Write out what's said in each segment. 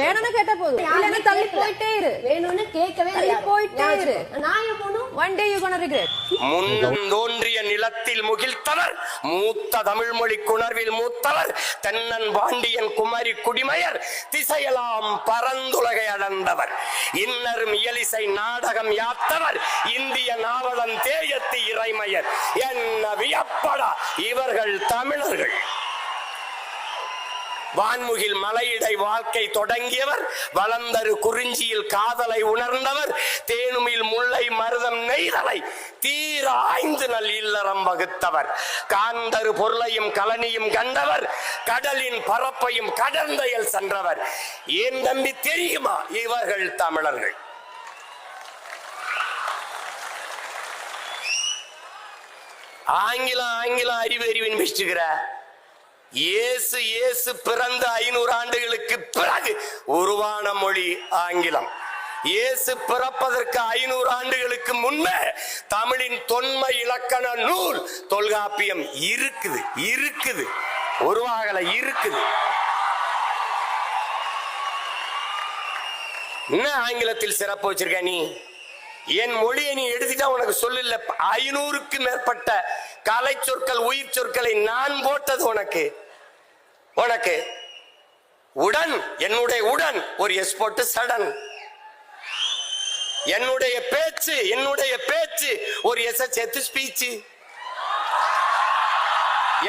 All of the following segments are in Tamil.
வேணும்னு கேட்ட போதும், இல்லன்னா தள்ளி போயிட்டே இரு. வேணும்னு கேட்கவே தள்ளி போயிட்டே இரு. நான் ஏன் போகணும்? One day you gonna regret. முன்னந்தோன்றிய நிலத்தில் முகிழ்த்தவர், மூத்த தமிழ் மொழி குணர்வில் மூத்தவர், தென்னன் பாண்டியன் குமரி குடிமையர், திசையெல்லாம் பரந்துலகை அடர்ந்தவர், இன்னர் இயலிசை நாடகம் யாத்தவர், இந்திய நாவலன் தேயத்து இறைமையர், என்ன வியப்படா இவர்கள் தமிழர்கள். வான்முகில் மலையிடை வாழ்க்கை தொடங்கியவர், வளர்ந்தரு குறிஞ்சியில் காதலை உணர்ந்தவர், தேனுமில் முல்லை மருதம் நெய்தலை தீர ஆய்ந்து நல் இல்லறம் வகுத்தவர், காந்தரு பொருளையும் கலனியும் கண்டவர், கடலின் பரப்பையும் கடந்தையில் சென்றவர். ஏன் நம்பி தெரியுமா இவர்கள் தமிழர்கள்? ஆங்கிலம் அறிவு அறிவின் பேசிட்டுக்கிற இயேசு இயேசு பிறந்த 500 ஆண்டுகளுக்கு பிறகு உருவான மொழி ஆங்கிலம். இயேசு பிறப்பதற்கு 500 ஆண்டுகளுக்கு முன்பே தமிழின் தொன்மை இலக்கண நூல் தொல்காப்பியம் இருக்குது உருவாகல இருக்குது. என்ன ஆங்கிலத்தில் சிறப்பு வச்சிருக்க நீ? என் மொழியை நீ எடுத்துட்டா உனக்கு சொல்லல. 500க்கு மேற்பட்ட கலை சொற்கள் உயிர் சொற்களை நான் போட்டது உனக்கு. உடன், என்னுடைய உடன் ஒரு எஸ் போட்டு சடன். என்னுடைய பேச்சு ஒரு எஸ் சேர்த்து ஸ்பீச்.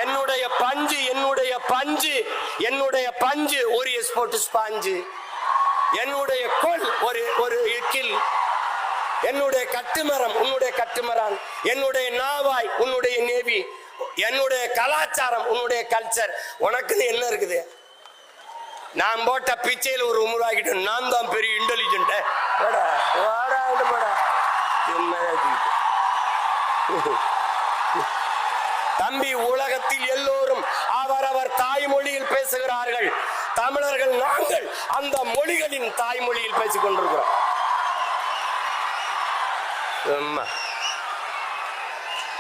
என்னுடைய பஞ்சு ஒரு எஸ் போட்டு ஸ்பாஞ்சு. என்னுடைய கொல் ஒரு இக்கில். என்னுடைய கட்டுமரம் உன்னுடைய கட்டுமரான். என்னுடைய நாவாய் உன்னுடைய நேவி. என்னுடைய கலாச்சாரம் உன்னுடைய கல்ச்சர். உனக்குன்னு என்ன இருக்குது? நான் போட்ட பிச்சையில் ஒரு உருவாக்கிட்டு நான் தான் பெரிய இன்டெலிஜென்ட். தம்பி, உலகத்தில் எல்லோரும் அவரவர் தாய்மொழியில் பேசுகிறார்கள். தமிழர்கள் நாங்கள் அந்த மொழிகளின் தாய்மொழியில் பேசிக் கொண்டிருக்கிறோம்.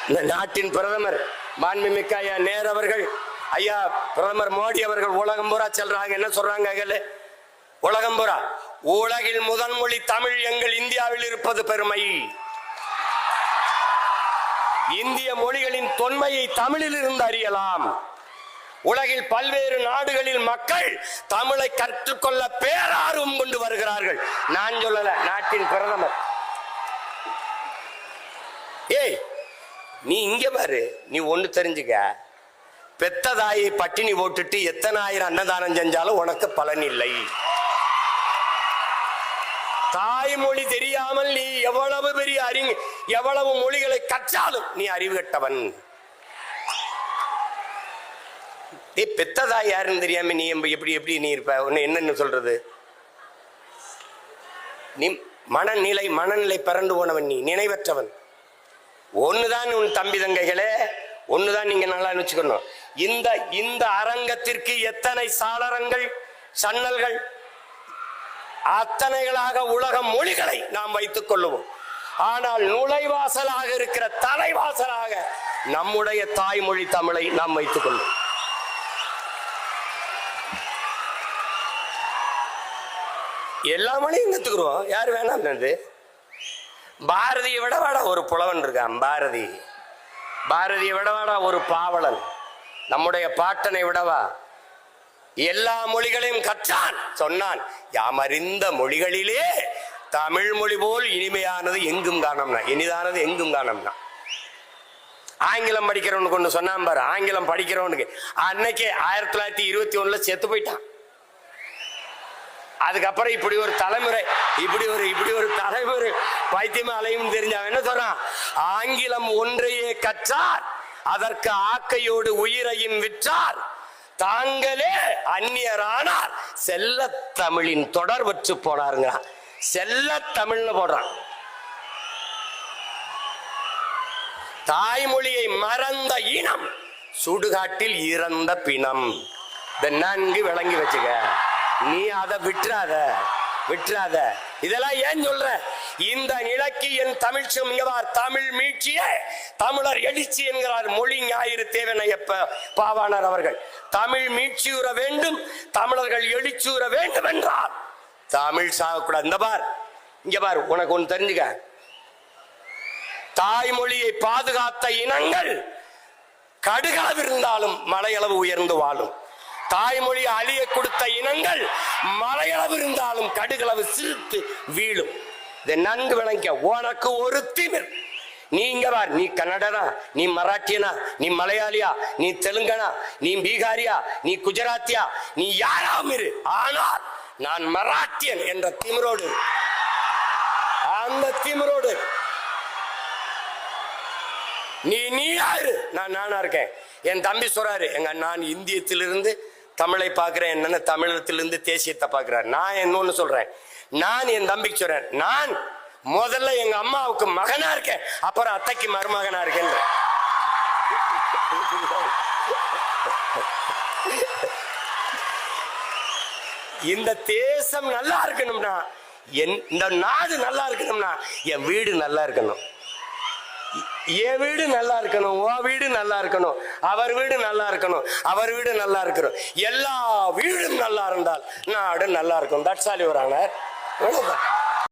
இந்த நாட்டின் பிரதமர் மாண்புமிக்க ஐயா நேரு அவர்கள், ஐயா பிரதமர் மோடி அவர்கள் உலகம் பூரா செல்றாங்க. என்ன சொல்றாங்க? உலகம் பூரா உலகில் முதல் மொழி தமிழ் எங்கள் இந்தியாவில் இருப்பது பெருமை. இந்திய மொழிகளின் தொன்மையை தமிழில் இருந்து அறியலாம். உலகில் பல்வேறு நாடுகளில் மக்கள் தமிழை கற்றுக்கொள்ள பேரார்வம் கொண்டு வருகிறார்கள். நான் சொல்லல, நாட்டின் பிரதமர். ஏய், நீ இங்க பாரு, நீ ஒண்ணு தெரிஞ்சுக்க. பெத்த தாயை பட்டினி போட்டுட்டு எத்தனை ஆயிரம் அன்னதானம் செஞ்சாலும் உனக்கு பலன் இல்லை. தாய்மொழி தெரியாமல் நீ எவ்வளவு பெரிய எவ்வளவு மொழிகளை கற்றாலும் நீ அறிவு கட்டவன். பெத்த தாய் யாருன்னு தெரியாம நீ எப்படி நீ இருப்ப? என்னன்னு சொல்றது? நீ மனநிலை பிறண்டு போனவன், நீ நினைவற்றவன். ஒண்ணுதான் உன் தம்பி தங்கைகளே, ஒண்ணுதான் நீங்க நல்லா நினைச்சுக்கணும். இந்த அரங்கத்திற்கு எத்தனை சாளரங்கள் சன்னல்கள், அத்தனைகளாக உலக மொழிகளை நாம் வைத்துக் கொள்ளுவோம். ஆனால் நுழைவாசலாக இருக்கிற தலைவாசலாக நம்முடைய தாய்மொழி தமிழை நாம் வைத்துக் கொள்வோம். எல்லா மொழியும் கத்துக்கிறோம், யாரு வேணாம். பாரதியை விடவாடா ஒரு புலவன் இருக்கான். பாரதியை விடவாடா ஒரு பாவலன். நம்முடைய பாட்டனை விடவா எல்லா மொழிகளையும் கற்றான். சொன்னான், யாம் அறிந்த மொழிகளிலே தமிழ் மொழி போல் இனிமையானது எங்கும் காணோம்னா, இனிதானது எங்கும் காணோம்னா. ஆங்கிலம் படிக்கிறவனுக்கு ஒண்ணு சொன்னான் பாரு. ஆங்கிலம் படிக்கிறவனுக்கு அன்னைக்கே 1921 செத்து போயிட்டான். அதுக்கப்புறம் இப்படி ஒரு தலைமுறை பைத்தியமா அலையும் தெரிஞ்சவன் என்ன சொல்றான்? ஆங்கிலம் ஒன்றையே கற்றார், அதற்கு ஆக்கையோடு உயிரையும் விற்றார், தாங்களே அந்நியரானார், செல்ல தமிழின் தொடர் வச்சு போனாருங்க. செல்ல தமிழ்னு போடுறான். தாய்மொழியை மறந்த இனம் சுடுகாட்டில் இறந்த பிணம். நன்கு விளங்கி வச்சுக்க. நீ அதை விட்டுறாத. இதெல்லாம் ஏன் சொல்ற? இந்த நிலைக்கு என் தமிழ் மீட்சியே தமிழர் எழுச்சி என்கிறார் மொழி ஞாயிறு தேவனையப்ப பாவாணர் அவர்கள். தமிழ் மீட்சியுற வேண்டும், தமிழர்கள் எழுச்சியுற வேண்டும் என்றார். தமிழ் சாகக்கூடாது. இந்த பார், இங்க பார், உனக்கு ஒண்ணு தெரிஞ்சுக்க. தாய்மொழியை பாதுகாத்த இனங்கள் கடுகளவு இருந்தாலும் மலையளவு உயர்ந்து வாழும். தாய்மொழி அழிய கொடுத்த இனங்கள் மலையளவு இருந்தாலும் கடுகளவு சிரித்து வீழும். இதை நன்கு விளங்க. உனக்கு ஒரு திமிர். நீங்க பார், நீ கன்னடனா, நீ மராட்டியனா, நீ மலையாளியா, நீ தெலுங்கனா, நீ பீகாரியா, நீ குஜராத்தியா, நீ யாராவும் இரு. ஆனால் நான் மராட்டியன் என்ற திமிரோடு, அந்த திமிரோடு நீ யாரு, நான் நானா இருக்கேன். என் தம்பி சொல்றாரு, எங்க நான் இந்தியத்திலிருந்து தமிழை பார்க்கிறேன், என்னன்னு தமிழகத்திலிருந்து தேசியத்தை பார்க்கிறார். நான் இன்னொன்னு சொல்றேன், நான் என் தம்பிக்கு சொல்றேன், நான் முதல்ல எங்க அம்மாவுக்கு மகனா இருக்கேன், அப்புறம் அத்தைக்கு மருமகனா இருக்கேன். இந்த தேசம் நல்லா இருக்கணும்னா, இந்த நாடு நல்லா இருக்கணும்னா என் வீடு நல்லா இருக்கணும். என் வீடு நல்லா இருக்கணும், உன் வீடு நல்லா இருக்கணும், அவர் வீடு நல்லா இருக்கணும், அவர் வீடு நல்லா இருக்கணும். எல்லா வீடும் நல்லா இருந்தால் நாடு நல்லா இருக்கும். That's all your honour.